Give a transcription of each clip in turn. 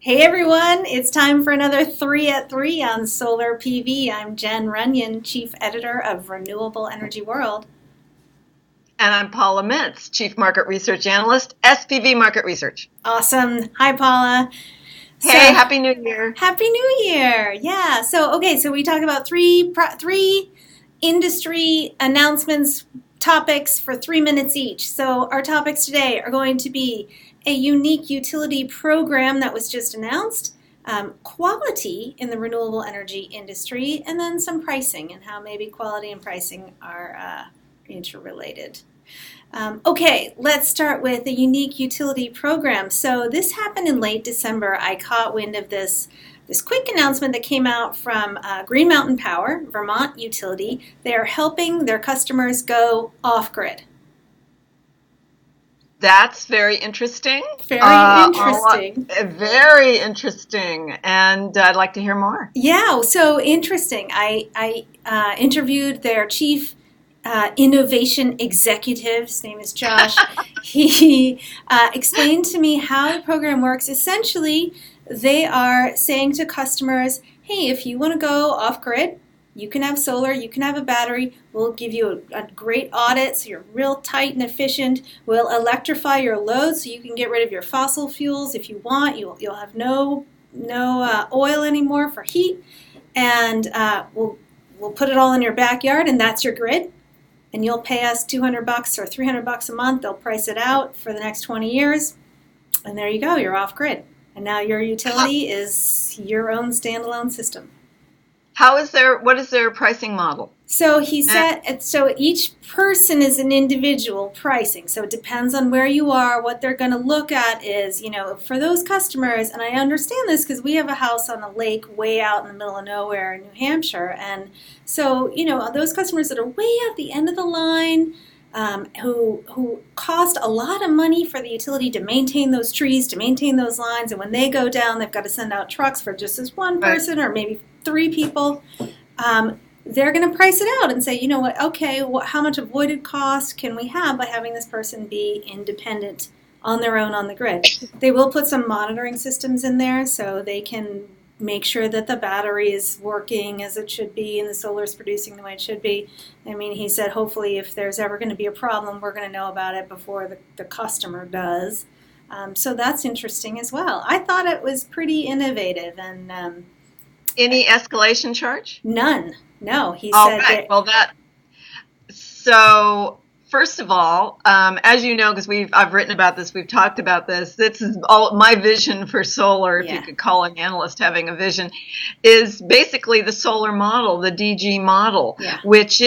Hey everyone, it's time for another 3 at 3 on Solar PV. I'm Jenn Runyon, Chief Editor of Renewable Energy World. And I'm Paula Mintz, Chief Market Research Analyst, SPV Market Research. Awesome. Hi Paula. Hey, So, Happy New Year. Happy New Year. Yeah. So we talk about three industry announcements, topics for 3 minutes each. So our topics today are going to be a unique utility program that was just announced, quality in the renewable energy industry, and then some pricing and how maybe quality and pricing are interrelated. Okay, let's start with a unique utility program. So this happened in late December. I caught wind of this quick announcement that came out from Green Mountain Power, Vermont utility. They are helping their customers go off-grid. That's very interesting. Very interesting. Very interesting. And I'd like to hear more. Yeah, so interesting. I interviewed their chief innovation executive. His name is Josh. He explained to me how the program works. Essentially, they are saying to customers, hey, if you want to go off grid, you can have solar, you can have a battery. We'll give you a great audit so you're real tight and efficient. We'll electrify your load so you can get rid of your fossil fuels if you want. You'll have no oil anymore for heat. And we'll put it all in your backyard, and that's your grid. And you'll pay us $200 or $300 a month. They'll price it out for the next 20 years. And there you go, you're off grid. And now your utility is your own standalone system. What is their pricing model? So he said, so each person is an individual pricing. So it depends on where you are. What they're going to look at is, for those customers, and I understand this because we have a house on a lake way out in the middle of nowhere in New Hampshire. And so, those customers that are way at the end of the line, who cost a lot of money for the utility to maintain those trees, to maintain those lines. And when they go down, they've got to send out trucks for just this one person or maybe 3 people. They're going to price it out and say, you know what, okay, how much avoided cost can we have by having this person be independent on their own on the grid? They will put some monitoring systems in there so they can make sure that the battery is working as it should be and the solar is producing the way it should be. I mean, he said hopefully if there's ever going to be a problem, we're going to know about it before the customer does. So that's interesting as well. I thought it was pretty innovative. And any escalation charge? None. No, he All said right. Well, so first of all, as you know, because I've written about this, we've talked about this. This is all my vision for solar. If you could call an analyst having a vision, is basically the solar model, the DG model, which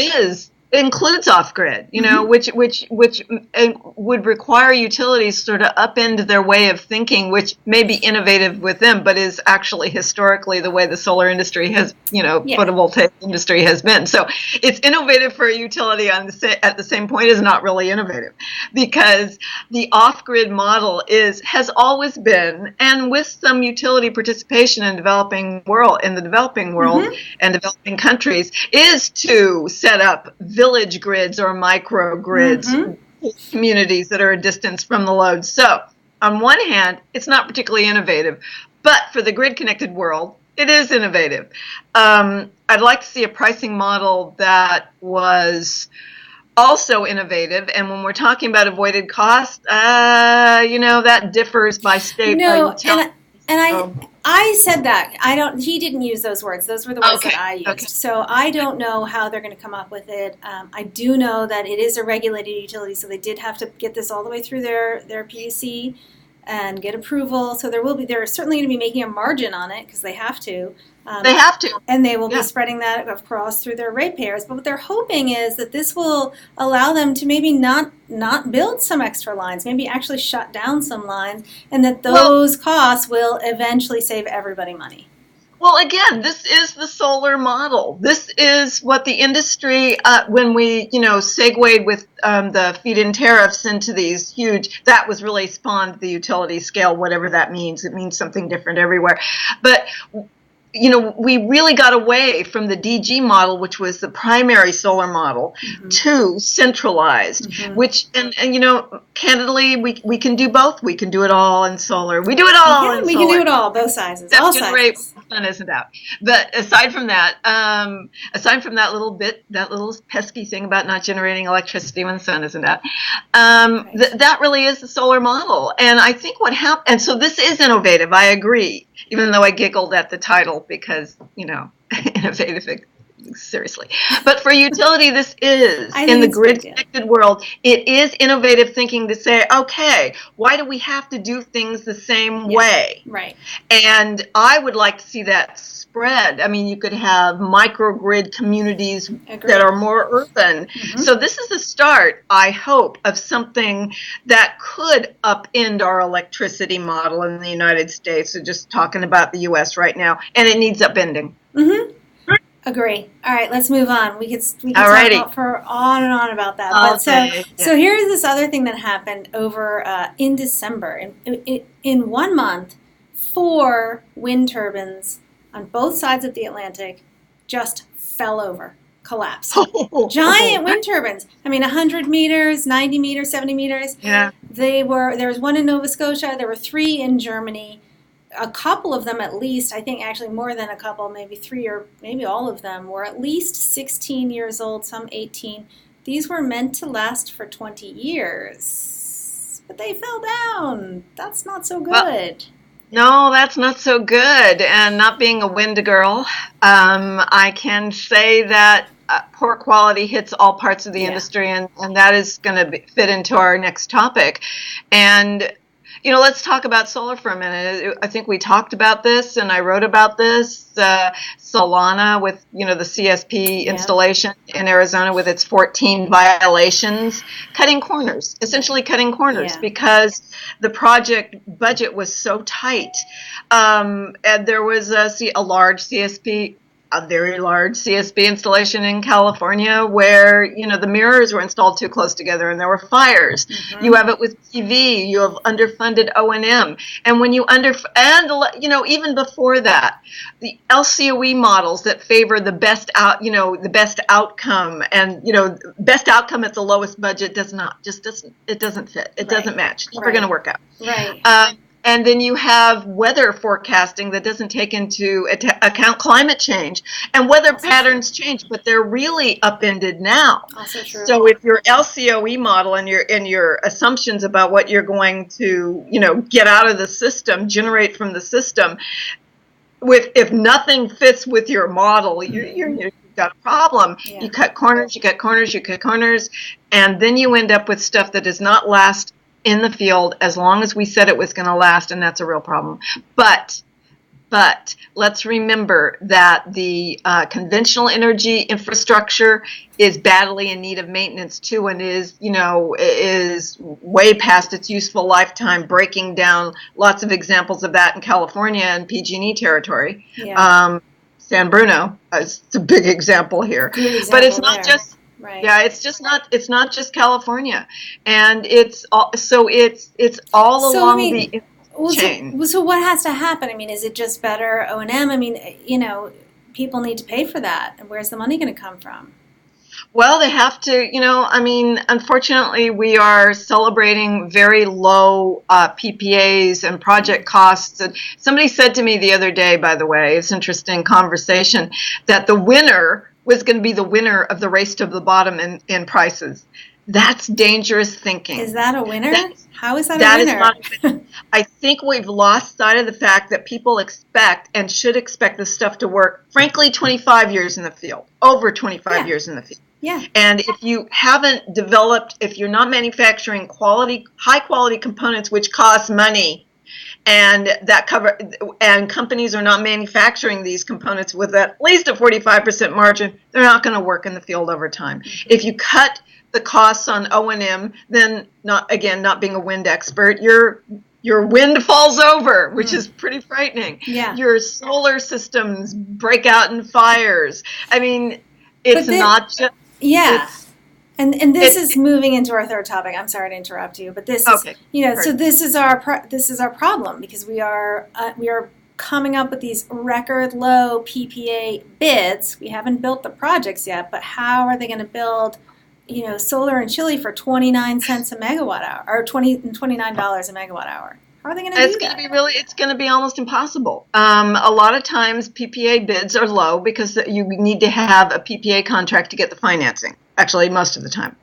includes off-grid, which would require utilities sort of upend their way of thinking, which may be innovative with them, but is actually historically the way the solar industry has, photovoltaic industry has been. So it's innovative for a utility at the same point is not really innovative, because the off-grid model has always been, and with some utility participation in the developing world and developing countries, is to set up village grids or microgrids, communities that are a distance from the load. So on one hand, it's not particularly innovative, but for the grid-connected world, it is innovative. I'd like to see a pricing model that was also innovative. And when we're talking about avoided cost, that differs by state. No, I said that. He didn't use those words. Those were the words that I used. Okay. So I don't know how they're going to come up with it. I do know that it is a regulated utility, so they did have to get this all the way through their PUC and get approval. So they're certainly going to be making a margin on it because they have to. They have to. And they will be spreading that across through their ratepayers. But what they're hoping is that this will allow them to maybe not build some extra lines, maybe actually shut down some lines, and that those costs will eventually save everybody money. Well, again, this is the solar model. This is what the industry, when we, segued with the feed-in tariffs into these huge, that was really spawned the utility scale, whatever that means. It means something different everywhere. But we really got away from the DG model, which was the primary solar model, to centralized, which, and candidly, we can do both. We can do it all in solar. We do it all in solar. We can do it all, both sizes, all sizes. Sun isn't out. But aside from that little pesky thing about not generating electricity when the sun isn't out, that really is the solar model. And I think what happened, and so this is innovative, I agree, even though I giggled at the title because, innovative, seriously. But for utility, this is, in the grid-connected world, it is innovative thinking to say, okay, why do we have to do things the same way? Right. And I would like to see that spread. I mean, you could have microgrid communities that are more urban. So this is the start, I hope, of something that could upend our electricity model in the United States. So just talking about the U.S. right now, and it needs upending. Agree. All right, let's move on. We could talk about for on and on about that. But so here's this other thing that happened over in December. In 1 month, 4 wind turbines on both sides of the Atlantic just fell over, collapsed. Giant wind turbines. I mean, 100 meters, 90 meters, 70 meters. Yeah. There was one in Nova Scotia. There were 3 in Germany. A couple of them at least, I think actually more than a couple, maybe 3 or maybe all of them, were at least 16 years old, some 18. These were meant to last for 20 years, but they fell down. That's not so good. No, that's not so good. And not being a wind girl, I can say that poor quality hits all parts of the industry, and that is going to fit into our next topic. And let's talk about solar for a minute. I think we talked about this, and I wrote about this. Solana with, the CSP installation in Arizona with its 14 violations, essentially cutting corners because the project budget was so tight. And there was a very large CSP installation in California where, the mirrors were installed too close together and there were fires. You have it with PV, you have underfunded O&M. And when you even before that, the LCOE models that favor the best outcome and, best outcome at the lowest budget doesn't fit. It doesn't match. It's never going to work out. Right. And then you have weather forecasting that doesn't take into account climate change. And weather patterns change, but they're really upended now. Also true. So if your LCOE model and your assumptions about what you're going to, get out of the system, generate from the system, if nothing fits with your model, you've got a problem. You cut corners, and then you end up with stuff that does not last in the field as long as we said it was going to last, and that's a real problem. But let's remember that the conventional energy infrastructure is badly in need of maintenance too, and is way past its useful lifetime, breaking down. Lots of examples of that in California and PG&E territory. San Bruno is a big example here. But it's not just. Right. Yeah, it's not just California, and it's all along the chain. So what has to happen? I mean, is it just better O&M? I mean, people need to pay for that, and where's the money going to come from? Well, they have to, unfortunately, we are celebrating very low PPAs and project costs. And somebody said to me the other day, by the way, it's an interesting conversation, that the winner was going to be the winner of the race to the bottom in prices. That's dangerous thinking. Is that a winner? How is that a winner? Is not a winner. I think we've lost sight of the fact that people expect and should expect this stuff to work, frankly, 25 years in the field, over 25 years in the field. Yeah. And if you haven't developed, if you're not manufacturing high quality components which cost money, and companies are not manufacturing these components with at least a 45% margin, they're not going to work in the field over time. If you cut the costs on O&M, then not being a wind expert, your wind falls over, which is pretty frightening. Yeah. Your solar systems break out in fires. I mean, it's not just. Yeah. And this is moving into our third topic. I'm sorry to interrupt you, but this is, so this is our problem because we are coming up with these record low PPA bids. We haven't built the projects yet, but how are they going to build, solar in Chile for 29 cents a megawatt hour, or $29 a megawatt hour? How are they going to do that? It's going to be almost impossible. A lot of times PPA bids are low because you need to have a PPA contract to get the financing. Actually, most of the time.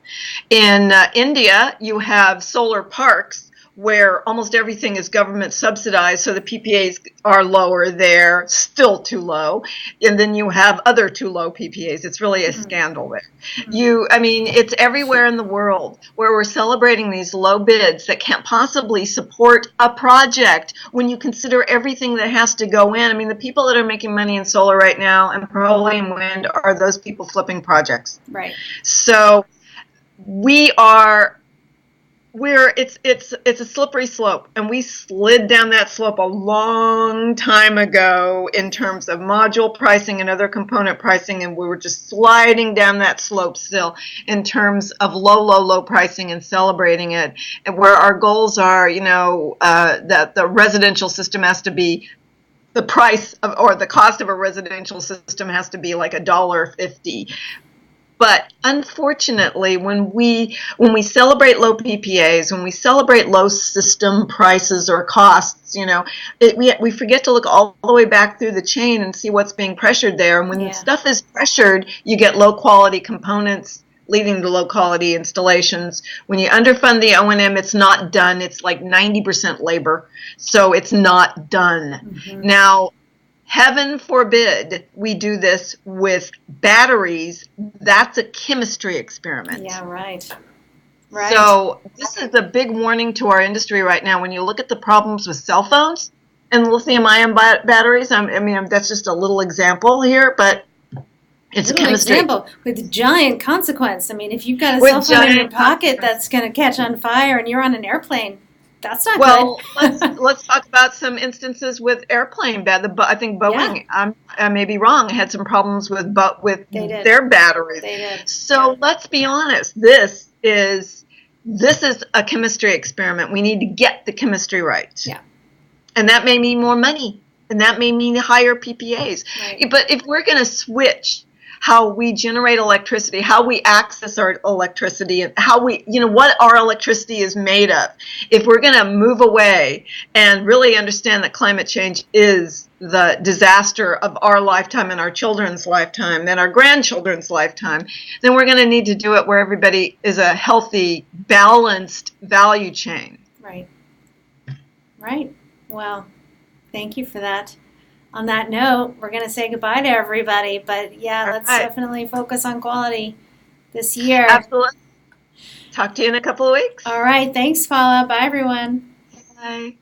In India, you have solar parks where almost everything is government subsidized, so the PPAs are lower there, still too low. And then you have other too low PPAs. It's really a scandal there. It's everywhere in the world where we're celebrating these low bids that can't possibly support a project when you consider everything that has to go in. The people that are making money in solar right now and probably in wind are those people flipping projects. Right. So it's a slippery slope, and we slid down that slope a long time ago in terms of module pricing and other component pricing, and we were just sliding down that slope still in terms of low pricing and celebrating it, and where our goals are, that the residential system has to be the price of, or the cost of a residential system has to be like $1.50. But unfortunately, when we celebrate low PPAs, when we celebrate low system prices or costs, we forget to look all the way back through the chain and see what's being pressured there. And when stuff is pressured, you get low quality components leading to low quality installations. When you underfund the O&M, it's not done. It's like 90% labor, so it's not done. Mm-hmm. Now, heaven forbid we do this with batteries. That's a chemistry experiment. Yeah, right. So this is a big warning to our industry right now. When you look at the problems with cell phones and lithium-ion batteries, that's just a little example here, but it's a chemistry example with giant consequence. If you've got a cell phone in your pocket that's going to catch on fire and you're on an airplane, that's not good. let's talk about some instances with airplane. I think Boeing, I may be wrong, had some problems with their batteries. They did. So let's be honest. This is a chemistry experiment. We need to get the chemistry right. Yeah. And that may mean more money, and that may mean higher PPAs. Right. But if we're going to switch how we generate electricity, how we access our electricity, and how what our electricity is made of. If we're going to move away and really understand that climate change is the disaster of our lifetime and our children's lifetime and our grandchildren's lifetime, then we're going to need to do it where everybody is a healthy, balanced value chain. Right. Right. Well, thank you for that. On that note, we're going to say goodbye to everybody. But let's definitely focus on quality this year. Absolutely. Talk to you in a couple of weeks. All right. Thanks, Paula. Bye, everyone. Bye.